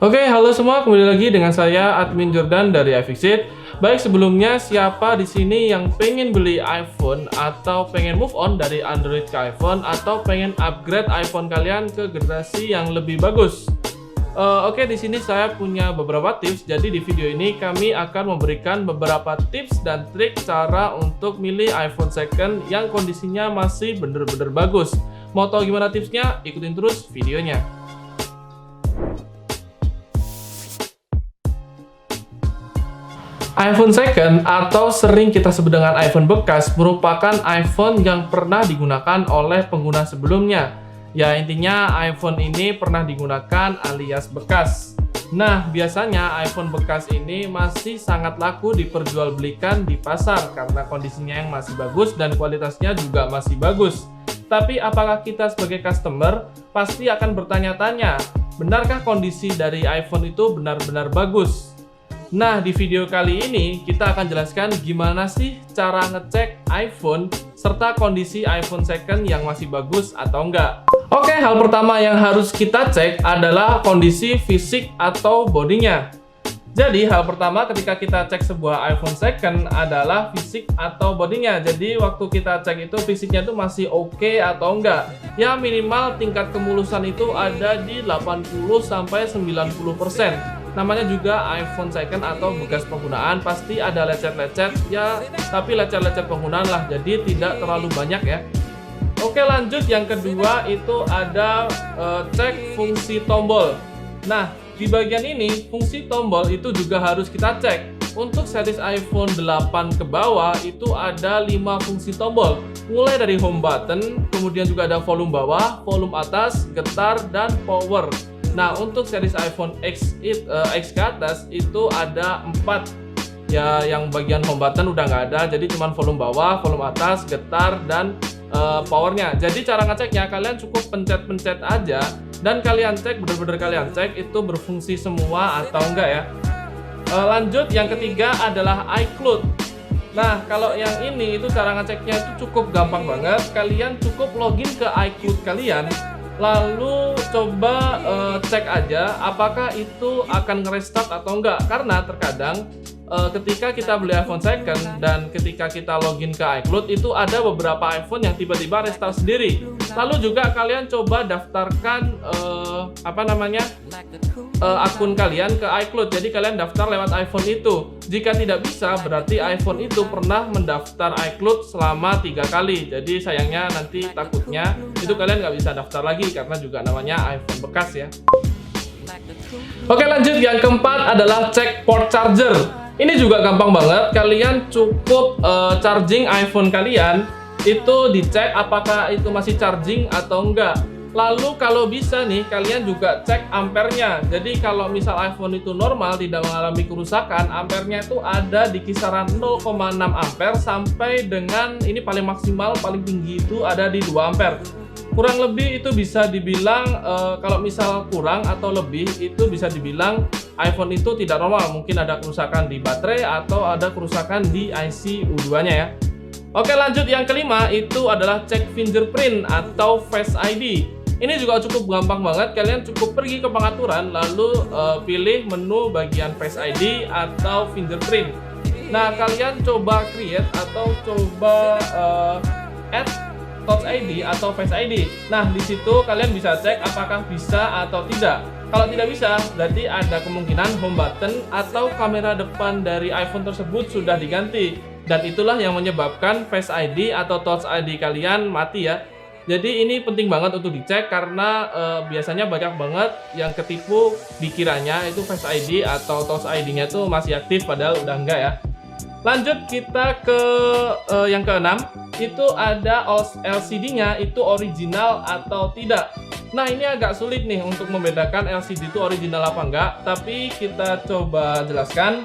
Oke, halo semua, kembali lagi dengan saya Admin Jordan dari iFixit. Baik, sebelumnya siapa di sini yang pengen beli iPhone atau pengen move on dari Android ke iPhone atau pengen upgrade iPhone kalian ke generasi yang lebih bagus? Oke, di sini saya punya beberapa tips. Jadi di video ini kami akan memberikan beberapa tips dan trik cara untuk milih iPhone second yang kondisinya masih bener-bener bagus. Mau tahu gimana tipsnya? Ikutin terus videonya. iPhone second atau sering kita sebut dengan iPhone bekas merupakan iPhone yang pernah digunakan oleh pengguna sebelumnya. Ya, intinya iPhone ini pernah digunakan alias bekas. Nah, biasanya iPhone bekas ini masih sangat laku diperjualbelikan di pasar karena kondisinya yang masih bagus dan kualitasnya juga masih bagus. Tapi apakah kita sebagai customer pasti akan bertanya-tanya, benarkah kondisi dari iPhone itu benar-benar bagus? Nah, di video kali ini kita akan jelaskan gimana sih cara ngecek iPhone serta kondisi iPhone second yang masih bagus atau enggak. Oke, hal pertama yang harus kita cek adalah kondisi fisik atau bodinya. Jadi, hal pertama ketika kita cek sebuah iPhone second adalah fisik atau bodinya. Jadi, waktu kita cek itu fisiknya itu masih oke atau enggak. Ya, minimal tingkat kemulusan itu ada di 80-90%. Namanya juga iPhone second atau bekas penggunaan, pasti ada lecet-lecet ya, tapi lecet-lecet penggunaan lah, jadi tidak terlalu banyak ya. Oke, lanjut, yang kedua itu ada cek fungsi tombol. Nah, di bagian ini fungsi tombol itu juga harus kita cek. Untuk series iPhone 8 ke bawah itu ada 5 fungsi tombol, mulai dari home button, kemudian juga ada volume bawah, volume atas, getar, dan power. Nah, untuk series iPhone X ke atas itu ada 4. Ya, yang bagian home button udah nggak ada, jadi cuma volume bawah, volume atas, getar, dan powernya. Jadi cara ngeceknya kalian cukup pencet-pencet aja dan kalian cek, bener-bener kalian cek itu berfungsi semua atau enggak ya. Lanjut, yang ketiga adalah iCloud. Nah, kalau yang ini itu cara ngeceknya itu cukup gampang banget. Kalian cukup login ke iCloud kalian, lalu coba cek aja apakah itu akan nge-restart atau enggak. Karena terkadang ketika kita beli iPhone second dan ketika kita login ke iCloud itu ada beberapa iPhone yang tiba-tiba restart sendiri. Lalu juga kalian coba daftarkan akun kalian ke iCloud. Jadi kalian daftar lewat iPhone itu. Jika tidak bisa, berarti iPhone itu pernah mendaftar iCloud selama 3 kali. Jadi sayangnya nanti takutnya itu kalian nggak bisa daftar lagi karena juga namanya iPhone bekas ya. Oke, lanjut, yang keempat adalah cek port charger. Ini juga gampang banget. Kalian cukup charging iPhone kalian itu dicek apakah itu masih charging atau enggak. Lalu kalau bisa nih kalian juga cek ampernya. Jadi kalau misal iPhone itu normal, tidak mengalami kerusakan, ampernya itu ada di kisaran 0,6 ampere sampai dengan ini paling maksimal paling tinggi itu ada di 2 ampere. Kurang lebih itu bisa dibilang kalau misal kurang atau lebih itu bisa dibilang iPhone itu tidak normal. Mungkin ada kerusakan di baterai atau ada kerusakan di IC U2-nya ya. Oke, lanjut, yang kelima itu adalah cek fingerprint atau Face ID. Ini juga cukup gampang banget. Kalian cukup pergi ke pengaturan lalu pilih menu bagian Face ID atau fingerprint. Nah, kalian coba create atau coba add Touch ID atau Face ID. Nah, di situ kalian bisa cek apakah bisa atau tidak. Kalau tidak bisa, berarti ada kemungkinan home button atau kamera depan dari iPhone tersebut sudah diganti. Dan itulah yang menyebabkan Face ID atau Touch ID kalian mati ya. Jadi ini penting banget untuk dicek karena biasanya banyak banget yang ketipu dikiranya itu Face ID atau Touch ID-nya itu masih aktif padahal udah enggak ya. Lanjut, kita ke yang keenam, itu ada LCD-nya itu original atau tidak. Nah, ini agak sulit nih untuk membedakan LCD itu original apa enggak, tapi kita coba jelaskan.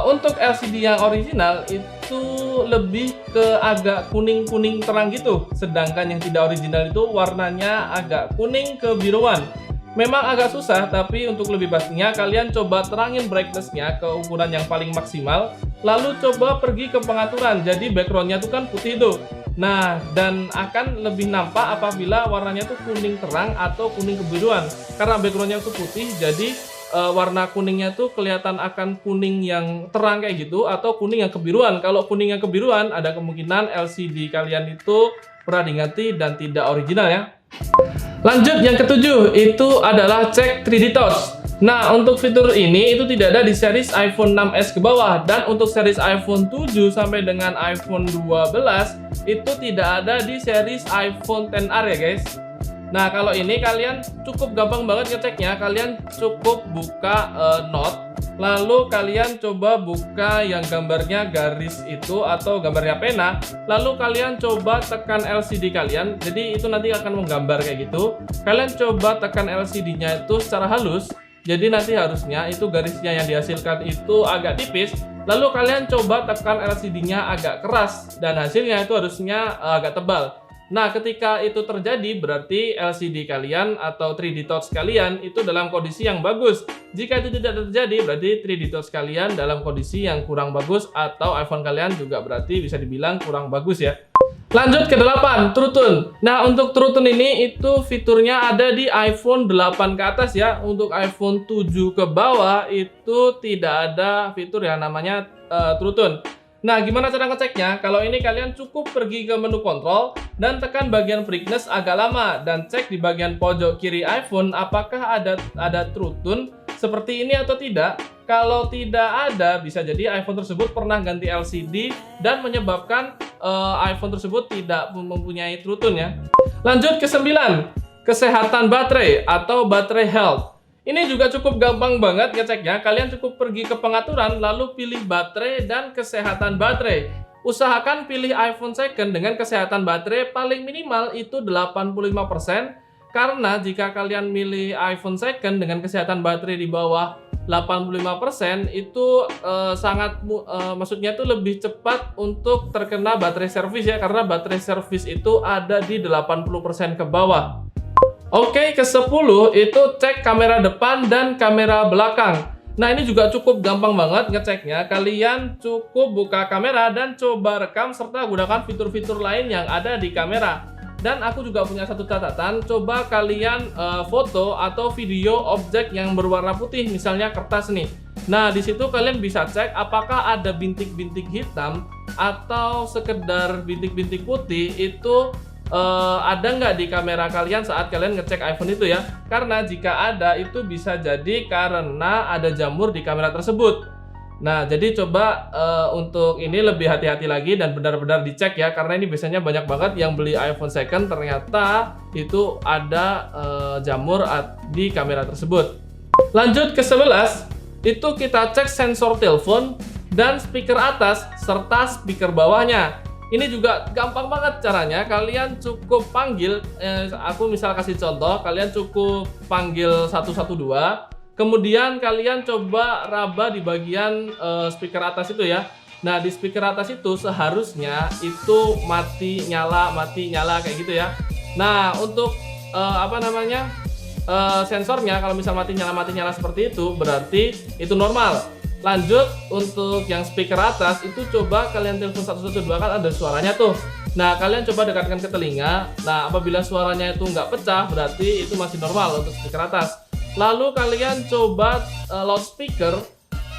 Untuk LCD yang original itu lebih ke agak kuning-kuning terang gitu, sedangkan yang tidak original itu warnanya agak kuning kebiruan. Memang agak susah, tapi untuk lebih pastinya kalian coba terangin brightness-nya ke ukuran yang paling maksimal, lalu coba pergi ke pengaturan. Jadi background-nya itu kan putih tuh. Nah, dan akan lebih nampak apabila warnanya itu kuning terang atau kuning kebiruan. Karena backgroundnya itu putih, jadi warna kuningnya tuh kelihatan akan kuning yang terang kayak gitu atau kuning yang kebiruan. Kalau kuning yang kebiruan, ada kemungkinan LCD kalian itu pernah diganti dan tidak original ya. Lanjut yang ketujuh, itu adalah cek 3D Touch. Nah, untuk fitur ini itu tidak ada di series iPhone 6s ke bawah, dan untuk series iPhone 7 sampai dengan iPhone 12 itu tidak ada di series iPhone XR ya guys. Nah, kalau ini kalian cukup gampang banget ngeceknya. Kalian cukup buka Note, lalu kalian coba buka yang gambarnya garis itu atau gambarnya pena, lalu kalian coba tekan LCD kalian. Jadi itu nanti akan menggambar kayak gitu. Kalian coba tekan LCD-nya itu secara halus. Jadi nanti harusnya itu garisnya yang dihasilkan itu agak tipis. Lalu kalian coba tekan LCD-nya agak keras dan hasilnya itu harusnya agak tebal. Nah, ketika itu terjadi berarti LCD kalian atau 3D Touch kalian itu dalam kondisi yang bagus. Jika itu tidak terjadi berarti 3D Touch kalian dalam kondisi yang kurang bagus atau iPhone kalian juga berarti bisa dibilang kurang bagus ya. Lanjut ke 8, True Tone. Nah, untuk True Tone ini itu fiturnya ada di iPhone 8 ke atas ya. Untuk iPhone 7 ke bawah itu tidak ada fitur yang namanya True Tone. Nah, gimana cara ngeceknya? Kalau ini kalian cukup pergi ke menu kontrol dan tekan bagian brightness agak lama dan cek di bagian pojok kiri iPhone apakah ada True Tone seperti ini atau tidak. Kalau tidak ada, bisa jadi iPhone tersebut pernah ganti LCD dan menyebabkan iPhone tersebut tidak mempunyai True Tone ya. Lanjut ke 9, kesehatan baterai atau baterai health. Ini juga cukup gampang banget ngeceknya. Kalian cukup pergi ke pengaturan, lalu pilih baterai dan kesehatan baterai. Usahakan pilih iPhone second dengan kesehatan baterai paling minimal itu 85%. Karena jika kalian milih iPhone second dengan kesehatan baterai di bawah 85% itu maksudnya itu lebih cepat untuk terkena baterai servis ya, karena baterai servis itu ada di 80% ke bawah. Oke, ke 10 itu cek kamera depan dan kamera belakang. Nah, ini juga cukup gampang banget ngeceknya. Kalian cukup buka kamera dan coba rekam serta gunakan fitur-fitur lain yang ada di kamera. Dan aku juga punya satu catatan, coba kalian foto atau video objek yang berwarna putih, misalnya kertas nih. Nah, di situ kalian bisa cek apakah ada bintik-bintik hitam atau sekedar bintik-bintik putih itu ada nggak di kamera kalian saat kalian ngecek iPhone itu ya. Karena jika ada itu bisa jadi karena ada jamur di kamera tersebut. Nah, jadi coba untuk ini lebih hati-hati lagi dan benar-benar dicek ya, karena ini biasanya banyak banget yang beli iPhone second ternyata itu ada jamur di kamera tersebut. Lanjut ke 11, itu kita cek sensor telepon dan speaker atas serta speaker bawahnya. Ini juga gampang banget caranya. Kalian cukup panggil, aku misal kasih contoh, kalian cukup panggil 112. Kemudian kalian coba raba di bagian speaker atas itu ya. Nah, di speaker atas itu seharusnya itu mati nyala kayak gitu ya. Nah, untuk sensornya kalau misal mati nyala seperti itu berarti itu normal. Lanjut untuk yang speaker atas itu coba kalian telepon 112 kan ada suaranya tuh. Nah, kalian coba dekatkan ke telinga. Nah, apabila suaranya itu nggak pecah berarti itu masih normal untuk speaker atas. Lalu kalian coba loudspeaker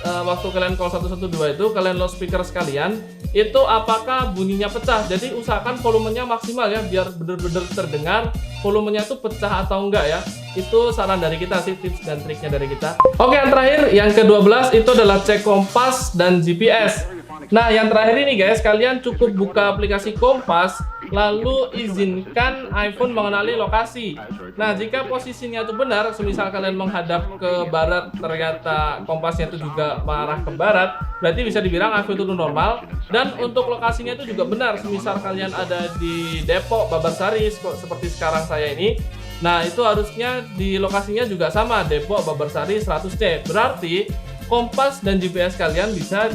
waktu kalian call 112 itu kalian loudspeaker sekalian itu apakah bunyinya pecah. Jadi usahakan volumenya maksimal ya biar benar-benar terdengar volumenya itu pecah atau enggak ya. Itu saran dari kita sih, tips dan triknya dari kita. Oke, yang terakhir yang ke-12 itu adalah cek kompas dan GPS. Nah, yang terakhir ini guys, kalian cukup buka aplikasi Kompas, lalu izinkan iPhone mengenali lokasi. Nah, jika posisinya itu benar, semisal kalian menghadap ke barat, ternyata kompasnya itu juga mengarah ke barat, berarti bisa dibilang iPhone itu normal. Dan untuk lokasinya itu juga benar, semisal kalian ada di Depok, Babarsari, seperti sekarang saya ini. Nah, itu harusnya di lokasinya juga sama, Depok, Babarsari, 100C. Berarti Kompas dan GPS kalian bisa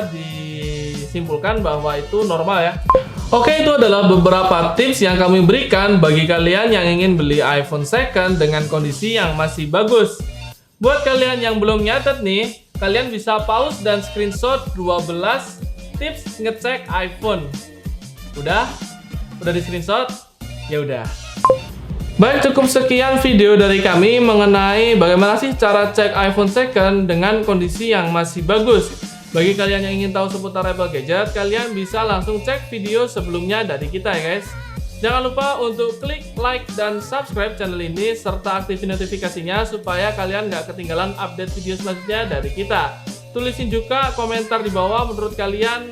disimpulkan bahwa itu normal ya. Oke, itu adalah beberapa tips yang kami berikan bagi kalian yang ingin beli iPhone second dengan kondisi yang masih bagus. Buat kalian yang belum nyatet nih, kalian bisa pause dan screenshot 12 tips ngecek iPhone. Udah di screenshot? Ya udah. Baik, cukup sekian video dari kami mengenai bagaimana sih cara cek iPhone second dengan kondisi yang masih bagus. Bagi kalian yang ingin tahu seputar Rebel Gadget, kalian bisa langsung cek video sebelumnya dari kita ya guys. Jangan lupa untuk klik like dan subscribe channel ini serta aktifin notifikasinya supaya kalian nggak ketinggalan update video selanjutnya dari kita. Tulisin juga komentar di bawah menurut kalian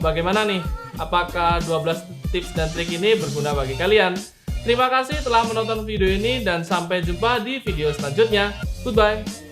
bagaimana nih, apakah 12 tips dan trik ini berguna bagi kalian. Terima kasih telah menonton video ini dan sampai jumpa di video selanjutnya. Goodbye.